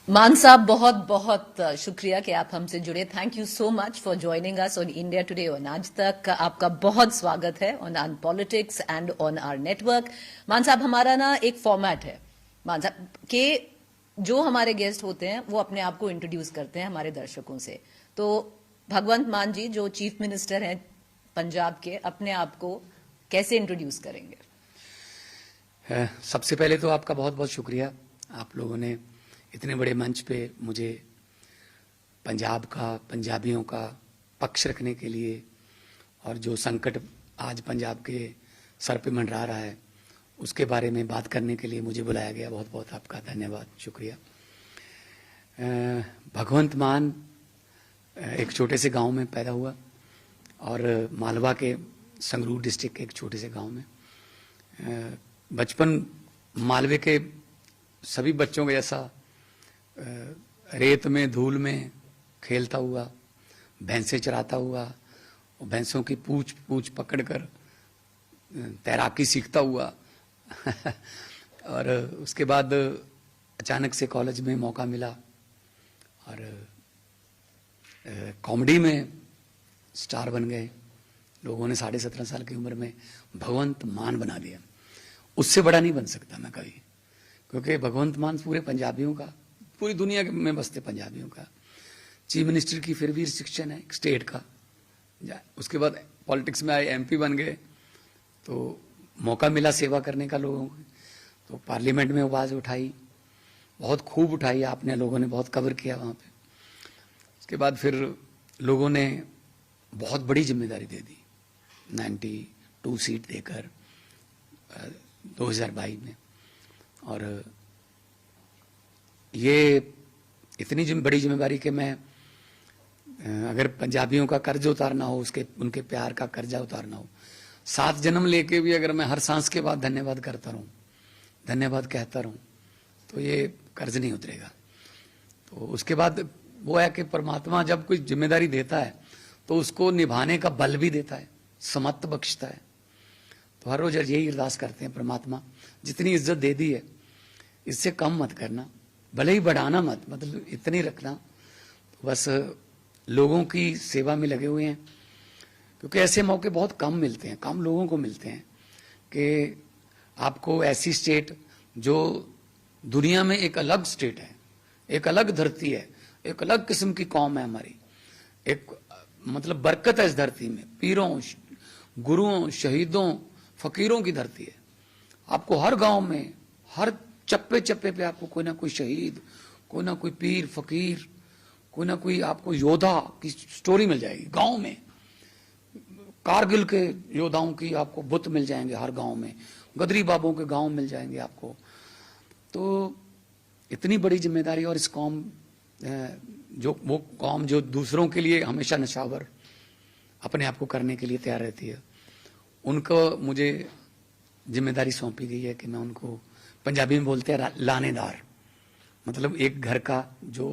मान साहब, बहुत बहुत शुक्रिया कि आप हमसे जुड़े। Thank you so much for joining us on India Today on Aaj Tak. आपका बहुत स्वागत है on politics and on our network. Mann साहब, हमारा ना एक फॉर्मेट है मान साहब के जो हमारे गेस्ट होते हैं वो अपने आप को इंट्रोड्यूस करते हैं हमारे दर्शकों से। तो भगवंत मान जी जो चीफ मिनिस्टर हैं पंजाब के, अपने आप को कैसे इंट्रोड्यूस करेंगे? सबसे पहले तो आपका बहुत बहुत शुक्रिया। आप लोगों ने इतने बड़े मंच पे मुझे पंजाब का, पंजाबियों का पक्ष रखने के लिए और जो संकट आज पंजाब के सर पे मंडरा रहा है उसके बारे में बात करने के लिए मुझे बुलाया गया। बहुत बहुत आपका धन्यवाद, शुक्रिया। भगवंत मान एक छोटे से गांव में पैदा हुआ और मालवा के संगरूर डिस्ट्रिक्ट के एक छोटे से गांव में। बचपन मालवे के सभी बच्चों के जैसा रेत में, धूल में खेलता हुआ, भैंसे चराता हुआ, भैंसों की पूंछ पूंछ पकड़कर तैराकी सीखता हुआ और उसके बाद अचानक से कॉलेज में मौका मिला और कॉमेडी में स्टार बन गए। लोगों ने 17.5 साल की उम्र में भगवंत मान बना दिया। उससे बड़ा नहीं बन सकता मैं कभी, क्योंकि भगवंत मान पूरे पंजाबियों का, पूरी दुनिया में बसते पंजाबियों का चीफ मिनिस्टर की फिर भी रिस्ट्रिक्शन है एक स्टेट का। उसके बाद पॉलिटिक्स में आए, एमपी बन गए तो मौका मिला सेवा करने का लोगों को। तो पार्लियामेंट में आवाज़ उठाई, बहुत खूब उठाई आपने, लोगों ने बहुत कवर किया वहाँ पे। उसके बाद फिर लोगों ने बहुत बड़ी जिम्मेदारी दे दी, 92 सीट देकर 2022 में। और ये इतनी बड़ी जिम्मेदारी कि मैं अगर पंजाबियों का कर्ज उतारना हो, उसके उनके प्यार का कर्जा उतारना हो, 7 जन्म लेके भी अगर मैं हर सांस के बाद धन्यवाद करता रहूं, धन्यवाद कहता रहूं, तो ये कर्ज नहीं उतरेगा। तो उसके बाद वो है कि परमात्मा जब कोई जिम्मेदारी देता है तो उसको निभाने का बल भी देता है, समत बख्शता है। तो हर रोज यही अरदास करते हैं, परमात्मा जितनी इज्जत दे दी है इससे कम मत करना, भले ही बढ़ाना मत, मतलब इतनी रखना। तो बस लोगों की सेवा में लगे हुए हैं, क्योंकि ऐसे मौके बहुत कम मिलते हैं, कम लोगों को मिलते हैं कि आपको ऐसी स्टेट जो दुनिया में एक अलग स्टेट है, एक अलग धरती है, एक अलग किस्म की कौम है हमारी, एक मतलब बरकत है इस धरती में, पीरों, गुरुओं, शहीदों, फकीरों की धरती है। आपको हर गांव में, हर चप्पे चप्पे पे आपको कोई ना कोई शहीद, कोई ना कोई पीर, फकीर, कोई ना कोई आपको योद्धा की स्टोरी मिल जाएगी। गांव में कारगिल के योद्धाओं की आपको बुत मिल जाएंगे हर गांव में, गदरी बाबों के गांव मिल जाएंगे आपको। तो इतनी बड़ी जिम्मेदारी, और इस कौम जो वो कौम जो दूसरों के लिए हमेशा नशावर अपने आप को करने के लिए तैयार रहती है, उनको मुझे जिम्मेदारी सौंपी गई है कि मैं उनको, पंजाबी में बोलते हैं लानेदार, मतलब एक घर का जो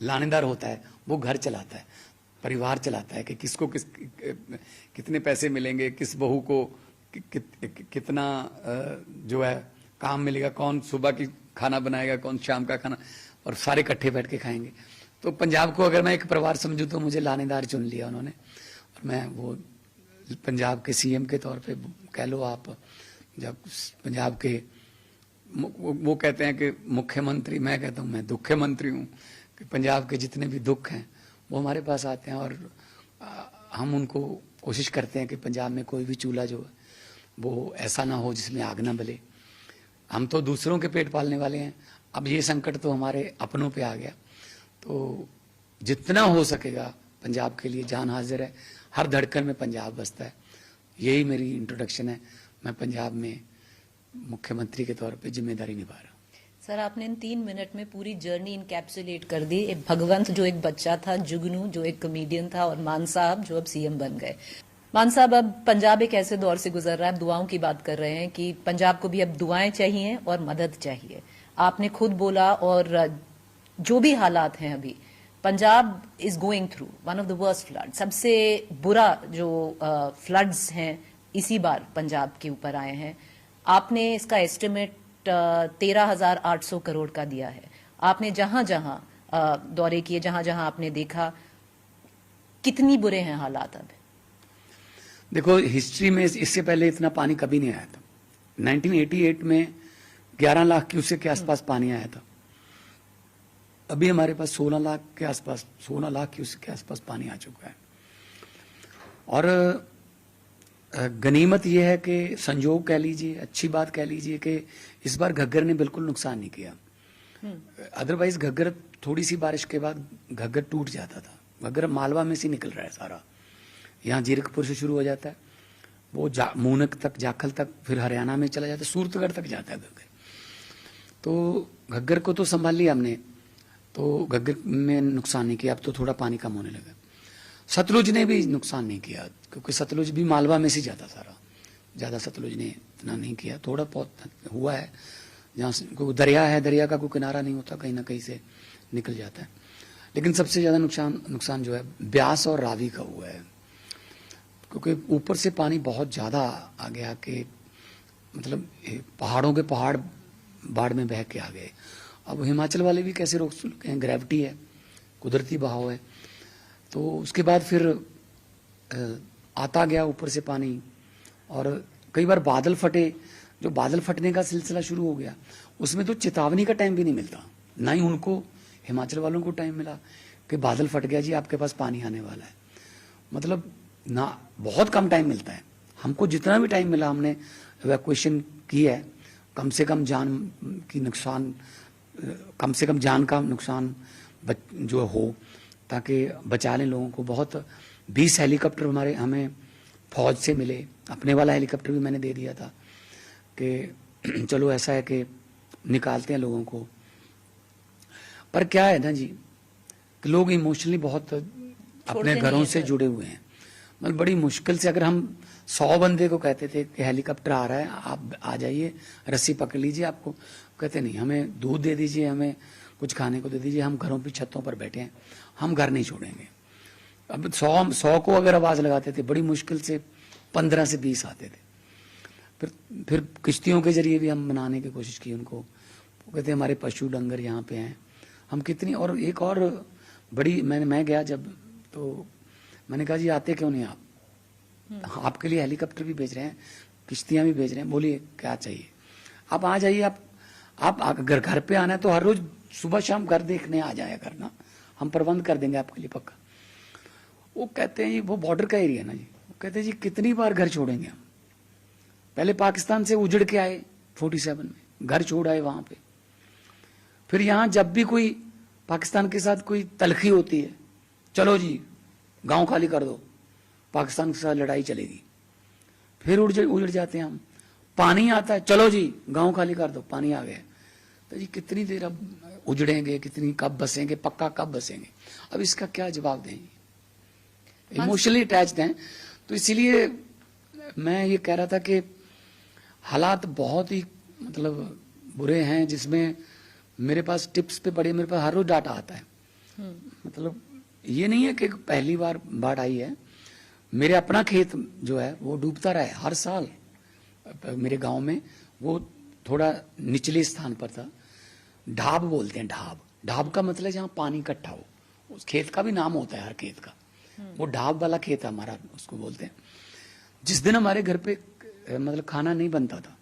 लानेदार होता है वो घर चलाता है, परिवार चलाता है कि किसको कितने पैसे मिलेंगे, किस बहू को कितना जो है काम मिलेगा, कौन सुबह की खाना बनाएगा, कौन शाम का खाना, और सारे इकट्ठे बैठ के खाएंगे। तो पंजाब को अगर मैं एक परिवार समझूं तो मुझे लानेदार चुन लिया उन्होंने, और मैं वो पंजाब के सीएम के तौर पे कह लो आप। जब पंजाब के वो कहते हैं कि मुख्यमंत्री, मैं कहता हूँ मैं दुख्यमंत्री हूँ, कि पंजाब के जितने भी दुख हैं वो हमारे पास आते हैं, और हम उनको कोशिश करते हैं कि पंजाब में कोई भी चूल्हा जो है वो ऐसा ना हो जिसमें आग ना बले। हम तो दूसरों के पेट पालने वाले हैं, अब ये संकट तो हमारे अपनों पे आ गया, तो जितना हो सकेगा पंजाब के लिए जान हाजिर है, हर धड़कन में पंजाब बसता है। यही मेरी इंट्रोडक्शन है। मैं पंजाब में मुख्यमंत्री के तौर पे जिम्मेदारी निभा रहा हूँ। सर, आपने इन 3 मिनट में पूरी जर्नी इनकैप्सुलेट कर दी। एक भगवंत जो एक बच्चा था, जुगनू जो एक कॉमेडियन था, और मान साहब जो अब सीएम बन गए। मान साहब, अब पंजाब एक ऐसे दौर से गुजर रहा है, दुआओं की बात कर रहे हैं कि पंजाब को भी अब दुआएं चाहिए और मदद चाहिए। आपने खुद बोला, और जो भी हालात हैं अभी, Punjab is going through one of the worst flood, सबसे बुरा जो फ्लड्स हैं इसी बार पंजाब के ऊपर आए हैं। आपने इसका एस्टिमेट 13,800 करोड़ का दिया है। आपने जहां जहां दौरे किए, जहां जहां आपने देखा, कितनी बुरे हैं हालात अब? देखो, हिस्ट्री में इससे पहले इतना पानी कभी नहीं आया था। 1988 में 11 लाख क्यूसेक के आसपास पानी आया था। अभी हमारे पास 16 लाख के आसपास, 16 लाख क्यूसेक के आसपास पानी आ चुका है। और गनीमत यह है कि, संजोग कह लीजिए, अच्छी बात कह लीजिए कि इस बार घग्गर ने बिल्कुल नुकसान नहीं किया। अदरवाइज घग्गर, थोड़ी सी बारिश के बाद घग्गर टूट जाता था। घग्गर मालवा में से निकल रहा है सारा, यहाँ जीरकपुर से शुरू हो जाता है, वो मूनक तक, जाखल तक, फिर हरियाणा में चला जाता है, सूरतगढ़ तक जाता है घग्गर। तो घग्गर को तो संभाल लिया हमने, तो घग्गर में नुकसान नहीं किया। अब तो थोड़ा पानी कम होने लगा। सतलुज ने भी नुकसान नहीं किया, क्योंकि सतलुज भी मालवा में से जाता सारा, ज़्यादा सतलुज ने इतना नहीं किया, थोड़ा बहुत हुआ है। जहाँ कोई दरिया है, दरिया का कोई किनारा नहीं होता, कहीं ना कहीं से निकल जाता है। लेकिन सबसे ज़्यादा नुकसान जो है ब्यास और रावी का हुआ है, क्योंकि ऊपर से पानी बहुत ज़्यादा आ गया कि मतलब पहाड़ों के पहाड़ बाढ़ में बह के आ गए। अब हिमाचल वाले भी कैसे रोक सकते हैं, ग्रेविटी है, कुदरती बहाव है। तो उसके बाद फिर आता गया ऊपर से पानी, और कई बार बादल फटे। जो बादल फटने का सिलसिला शुरू हो गया, उसमें तो चेतावनी का टाइम भी नहीं मिलता, ना ही उनको, हिमाचल वालों को टाइम मिला कि बादल फट गया जी, आपके पास पानी आने वाला है। मतलब ना, बहुत कम टाइम मिलता है। हमको जितना भी टाइम मिला हमने इवैक्यूएशन की है, कम से कम जान की नुकसान, कम से कम जान का नुकसान जो हो, ताकि बचा लें लोगों को। बहुत 20 हेलीकॉप्टर हमारे हमें फौज से मिले। अपने वाला हेलीकॉप्टर भी मैंने दे दिया था कि चलो ऐसा है कि निकालते हैं लोगों को। पर क्या है ना जी, कि लोग इमोशनली बहुत अपने घरों से जुड़े हुए हैं। मतलब बड़ी मुश्किल से, अगर हम 100 बंदे को कहते थे कि हेलीकॉप्टर आ रहा है, आप आ जाइए, रस्सी पकड़ लीजिए, आपको कहते नहीं, हमें दूध दे दीजिए, हमें कुछ खाने को दे दीजिए, हम घरों पे छतों पर बैठे हैं, हम घर नहीं छोड़ेंगे। अब 100 को अगर आवाज़ लगाते थे, बड़ी मुश्किल से 15 से 20 आते थे। फिर किश्तियों के जरिए भी हम बनाने की कोशिश की उनको। वो कहते हमारे पशु डंगर यहाँ पे हैं, हम कितनी। और एक और बड़ी, मैं गया जब, तो मैंने कहा जी आते क्यों नहीं आप, आपके लिए हेलीकॉप्टर भी भेज रहे हैं, किश्तियाँ भी भेज रहे हैं, बोलिए क्या चाहिए, आप आ जाइए। आप अगर घर पे आना है तो हर रोज सुबह शाम घर देखने आ जाया करना, हम प्रबंध कर देंगे आपके लिए पक्का। वो कहते हैं जी, वो बॉर्डर का एरिया ना जी, वो कहते हैं जी कितनी बार घर छोड़ेंगे हम। पहले पाकिस्तान से उजड़ के आए 47 में, घर छोड़ आए वहां पे। फिर यहाँ जब भी कोई पाकिस्तान के साथ कोई तलखी होती है, चलो जी गांव खाली कर दो, पाकिस्तान के साथ लड़ाई चलेगी, फिर उजड़ जाते हैं हम। पानी आता है, चलो जी गांव खाली कर दो, पानी आ गया। तो जी कितनी देर अब उजड़ेंगे, कितनी कब बसेंगे, पक्का कब बसेंगे। अब इसका क्या जवाब देंगे, इमोशनली अटैच्ड हैं। तो इसीलिए मैं ये कह रहा था कि हालात बहुत ही मतलब बुरे हैं, जिसमें मेरे पास टिप्स पे पड़े, मेरे पास हर रोज डाटा आता है। मतलब ये नहीं है कि पहली बार बाढ़ आई है। मेरे अपना खेत जो है वो डूबता रहा है हर साल। मेरे गांव में वो थोड़ा निचले स्थान पर था, ढाब बोलते हैं, ढाब। ढाब का मतलब जहाँ पानी इकट्ठा हो, उस खेत का भी नाम होता है हर खेत का। वो ढाब वाला खेत है हमारा, उसको बोलते हैं। जिस दिन हमारे घर पे मतलब खाना नहीं बनता था,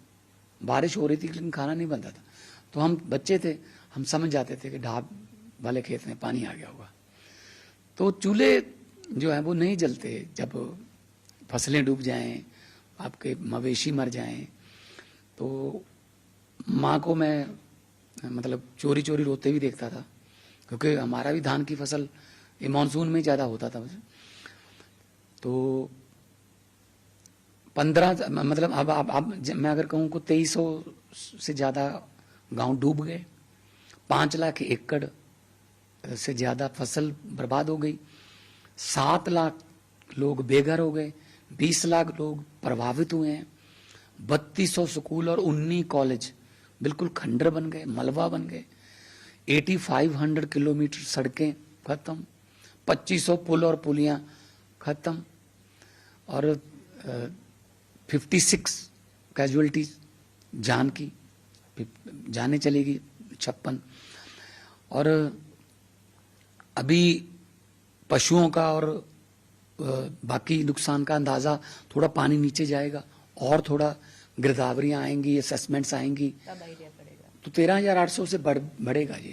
बारिश हो रही थी लेकिन खाना नहीं बनता था, तो हम बच्चे थे, हम समझ जाते थे कि ढाब वाले खेत में पानी आ गया होगा। तो चूल्हे जो है वो नहीं जलते जब फसलें डूब जाएं, आपके मवेशी मर जाएं। तो माँ को मैं मतलब चोरी चोरी रोते भी देखता था, क्योंकि हमारा भी धान की फसल ये मानसून में ज़्यादा होता था। तो 15 मतलब अब मैं अगर कहूँ को 2300 से ज़्यादा गांव डूब गए, 5 लाख एकड़ से ज़्यादा फसल बर्बाद हो गई, 7 लाख लोग बेघर हो गए, 20 लाख लोग प्रभावित हुए हैं, 3200 स्कूल और 19 कॉलेज बिल्कुल खंडर बन गए, मलबा बन गए, 8500 किलोमीटर सड़कें खत्म, 2500 पुल और पुलियां खत्म, और 56 कैजुअलिटीज जान की फिर जाने चलेगी 56। और अभी पशुओं का और बाकी नुकसान का अंदाजा, थोड़ा पानी नीचे जाएगा और थोड़ा गिरदावरियां आएंगी, असेसमेंट्स आएंगी, तब आइडिया पड़ेगा। तो 13,800 से बढ़ेगा जी।